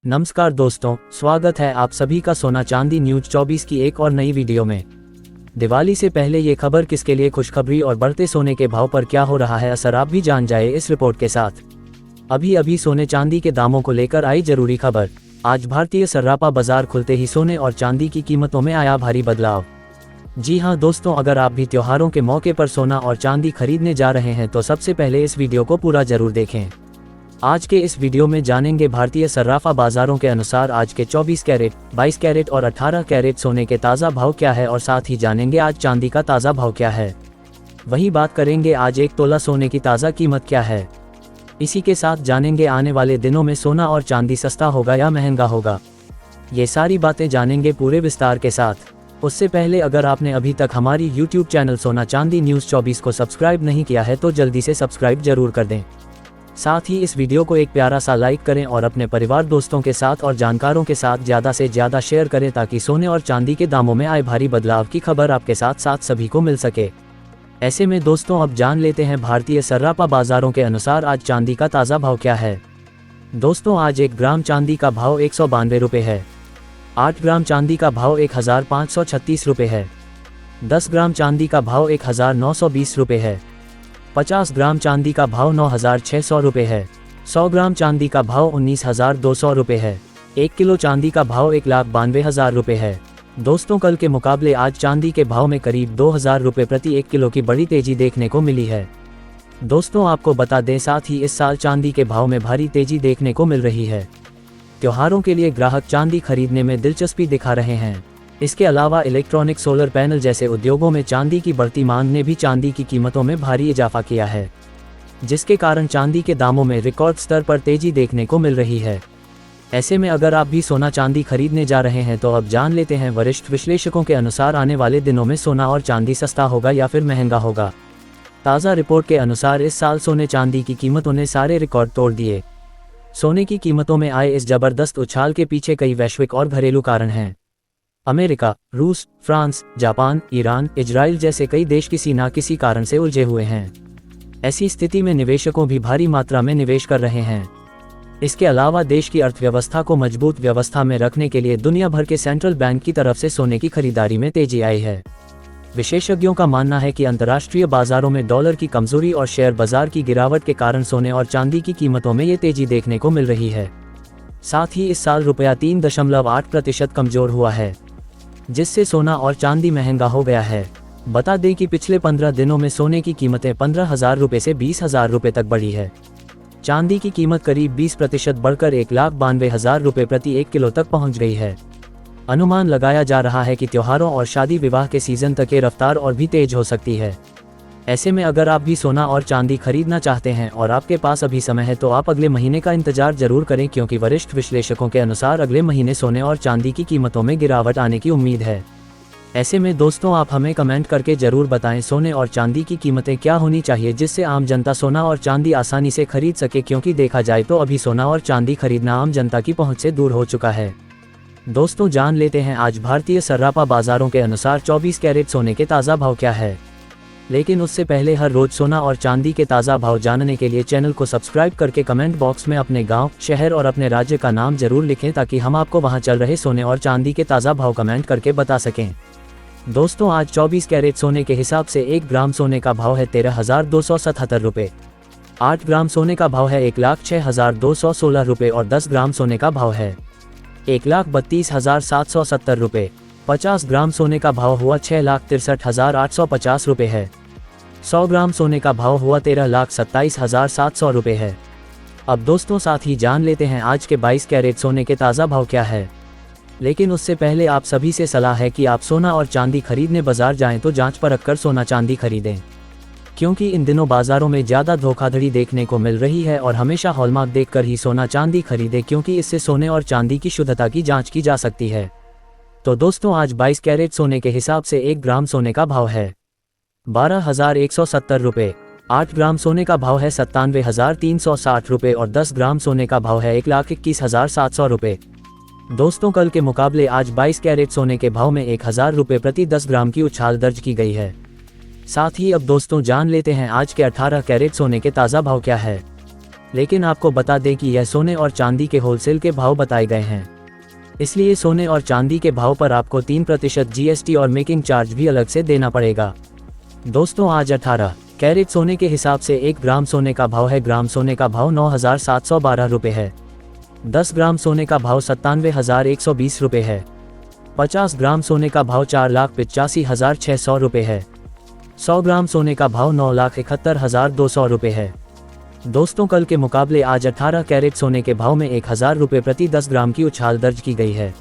नमस्कार दोस्तों, स्वागत है आप सभी का सोना चांदी न्यूज 24 की एक और नई वीडियो में। दिवाली से पहले ये खबर किसके लिए खुशखबरी और बढ़ते सोने के भाव पर क्या हो रहा है असर, आप भी जान जाए इस रिपोर्ट के साथ। अभी अभी सोने चांदी के दामों को लेकर आई जरूरी खबर। आज भारतीय सर्राफा बाजार खुलते ही सोने और चांदी की कीमतों में आया भारी बदलाव। जी हाँ दोस्तों, अगर आप भी त्योहारों के मौके पर सोना और चांदी खरीदने जा रहे हैं तो सबसे पहले इस वीडियो को पूरा जरूर देखें। आज के इस वीडियो में जानेंगे भारतीय सर्राफा बाजारों के अनुसार आज के 24 कैरेट, 22 कैरेट और 18 कैरेट सोने के ताज़ा भाव क्या है और साथ ही जानेंगे आज चांदी का ताज़ा भाव क्या है। वहीं बात करेंगे आज एक तोला सोने की ताज़ा कीमत क्या है। इसी के साथ जानेंगे आने वाले दिनों में सोना और चांदी सस्ता होगा या महंगा होगा। ये सारी बातें जानेंगे पूरे विस्तार के साथ। उससे पहले अगर आपने अभी तक हमारी YouTube चैनल सोना चांदी न्यूज़ 24 को सब्सक्राइब नहीं किया है तो जल्दी से सब्सक्राइब जरूर कर दें। साथ ही इस वीडियो को एक प्यारा सा लाइक करें और अपने परिवार दोस्तों के साथ और जानकारों के साथ ज़्यादा से ज़्यादा शेयर करें ताकि सोने और चांदी के दामों में आए भारी बदलाव की खबर आपके साथ साथ सभी को मिल सके। ऐसे में दोस्तों अब जान लेते हैं भारतीय सर्राफा बाजारों के अनुसार आज चांदी का ताज़ा भाव क्या है। दोस्तों आज 1 ग्राम चांदी का भाव 192 रुपये है। 8 ग्राम चांदी का भाव 1536 रुपये है। 10 ग्राम चांदी का भाव 1920 रुपये है। 50 ग्राम चांदी का भाव 9600 रुपये है। 100 ग्राम चांदी का भाव 19200 रुपये है। 1 किलो चांदी का भाव 1,92,000 रुपये है। दोस्तों कल के मुकाबले आज चांदी के भाव में करीब 2000 रुपये प्रति 1 किलो की बड़ी तेजी देखने को मिली है। दोस्तों आपको बता दें साथ ही इस साल चांदी के भाव में भारी तेजी देखने को मिल रही है। त्योहारों के लिए ग्राहक चांदी खरीदने में दिलचस्पी दिखा रहे हैं। इसके अलावा इलेक्ट्रॉनिक सोलर पैनल जैसे उद्योगों में चांदी की बढ़ती मांग ने भी चांदी की कीमतों में भारी इजाफा किया है, जिसके कारण चांदी के दामों में रिकॉर्ड स्तर पर तेजी देखने को मिल रही है। ऐसे में अगर आप भी सोना चांदी खरीदने जा रहे हैं तो अब जान लेते हैं वरिष्ठ विश्लेषकों के अनुसार आने वाले दिनों में सोना और चांदी सस्ता होगा या फिर महंगा होगा। ताज़ा रिपोर्ट के अनुसार इस साल सोने चांदी की कीमतों ने सारे रिकॉर्ड तोड़ दिए। सोने की कीमतों में आए इस जबरदस्त उछाल के पीछे कई वैश्विक और घरेलू कारण हैं। अमेरिका, रूस, फ्रांस, जापान, ईरान, इजराइल जैसे कई देश किसी न किसी कारण से उलझे हुए हैं। ऐसी स्थिति में निवेशकों भी भारी मात्रा में निवेश कर रहे हैं। इसके अलावा देश की अर्थव्यवस्था को मजबूत व्यवस्था में रखने के लिए दुनिया भर के सेंट्रल बैंक की तरफ से सोने की खरीदारी में तेजी आई है। विशेषज्ञों का मानना है कि अंतर्राष्ट्रीय बाजारों में डॉलर की कमजोरी और शेयर बाजार की गिरावट के कारण सोने और चांदी की कीमतों में ये तेजी देखने को मिल रही है। साथ ही इस साल रुपया 3.8% कमजोर हुआ है, जिससे सोना और चांदी महंगा हो गया है। बता दें कि पिछले 15 दिनों में सोने की कीमतें 15,000 रुपये से 20,000 रुपये तक बढ़ी है। चांदी की कीमत करीब 20% बढ़कर 1,92,000 रुपये प्रति 1 किलो तक पहुंच गई है। अनुमान लगाया जा रहा है कि त्योहारों और शादी विवाह के सीजन तक ये रफ्तार और भी तेज हो सकती है। ऐसे में अगर आप भी सोना और चांदी खरीदना चाहते हैं और आपके पास अभी समय है तो आप अगले महीने का इंतजार जरूर करें, क्योंकि वरिष्ठ विश्लेषकों के अनुसार अगले महीने सोने और चांदी की कीमतों में गिरावट आने की उम्मीद है। ऐसे में दोस्तों आप हमें कमेंट करके जरूर बताएं सोने और चांदी की कीमतें क्या होनी चाहिए जिससे आम जनता सोना और चांदी आसानी से खरीद सके, क्योंकि देखा जाए तो अभी सोना और चांदी खरीदना आम जनता की पहुंच से दूर हो चुका है। दोस्तों जान लेते हैं आज भारतीय सर्राफा बाजारों के अनुसार 24 कैरेट सोने के ताज़ा भाव क्या है। लेकिन उससे पहले हर रोज सोना और चांदी के ताज़ा भाव जानने के लिए चैनल को सब्सक्राइब करके कमेंट बॉक्स में अपने गांव, शहर और अपने राज्य का नाम जरूर लिखें ताकि हम आपको वहां चल रहे सोने और चांदी के ताज़ा भाव कमेंट करके बता सकें। दोस्तों आज 24 कैरेट सोने के हिसाब से 1 ग्राम सोने का भाव है 13,277 रुपये। 8 ग्राम सोने का भाव है 1,06,216 रुपये और 10 ग्राम सोने का भाव है 1,32,770 रुपये। 50 ग्राम सोने का भाव हुआ 6,63,850 रुपये है। 100 ग्राम सोने का भाव हुआ 13,27,700 रुपये है। अब दोस्तों साथ ही जान लेते हैं आज के 22 कैरेट सोने के ताज़ा भाव क्या है। लेकिन उससे पहले आप सभी से सलाह है कि आप सोना और चांदी खरीदने बाजार जाएं तो जांच परख कर सोना चांदी खरीदें, क्योंकि इन दिनों बाजारों में ज़्यादा धोखाधड़ी देखने को मिल रही है और हमेशा हॉलमार्क देखकर ही सोना चांदी खरीदें, क्योंकि इससे सोने और चांदी की शुद्धता की जाँच की जा सकती है। तो दोस्तों आज 22 कैरेट सोने के हिसाब से 1 ग्राम सोने का भाव है 12,170 रुपये। 8 ग्राम सोने का भाव है 97,360 रुपये और 10 ग्राम सोने का भाव है 1,21,700 रुपये। दोस्तों कल के मुकाबले आज 22 कैरेट सोने के भाव में 1,000 रुपये प्रति 10 ग्राम की उछाल दर्ज की गई है। साथ ही अब दोस्तों जान लेते हैं आज के 18 कैरेट सोने के ताज़ा भाव क्या है। लेकिन आपको बता दें कि यह सोने और चांदी के होलसेल के भाव बताए गए हैं, इसलिए सोने और चांदी के भाव पर आपको 3% GST और मेकिंग चार्ज भी अलग से देना पड़ेगा। दोस्तों आज 18 कैरेट सोने के हिसाब से 1 ग्राम सोने का भाव है। ग्राम सोने का भाव 9,712 रुपये है। 10 ग्राम सोने का भाव 97,120 रुपये है। 50 ग्राम सोने का भाव 4,85,600 रुपये है। 100 ग्राम सोने का भाव 9,71,200 रुपये है। दोस्तों कल के मुकाबले आज 18 कैरेट सोने के भाव में 1,000 रुपये प्रति 10 ग्राम की उछाल दर्ज की गई है।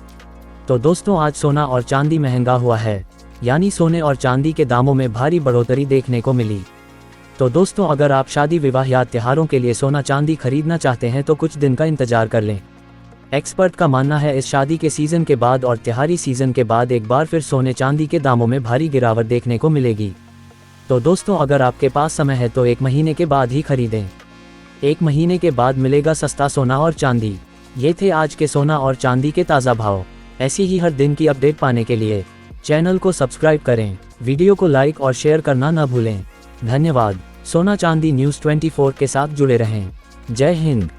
तो दोस्तों आज सोना और चांदी महंगा हुआ है, यानी सोने और चांदी के दामों में भारी बढ़ोतरी देखने को मिली। तो दोस्तों अगर आप शादी विवाह या त्योहारों के लिए सोना चांदी खरीदना चाहते हैं तो कुछ दिन का इंतजार कर लें। एक्सपर्ट का मानना है इस शादी के सीज़न के बाद और त्योहारी सीज़न के बाद एक बार फिर सोने चांदी के दामों में भारी गिरावट देखने को मिलेगी। तो दोस्तों अगर आपके पास समय है तो 1 महीने के बाद ही खरीदें। 1 महीने के बाद मिलेगा सस्ता सोना और चांदी। ये थे आज के सोना और चांदी के ताज़ा भाव। ऐसी ही हर दिन की अपडेट पाने के लिए चैनल को सब्सक्राइब करें, वीडियो को लाइक और शेयर करना न भूलें। धन्यवाद। सोना चांदी न्यूज़ 24 के साथ जुड़े रहें। जय हिंद।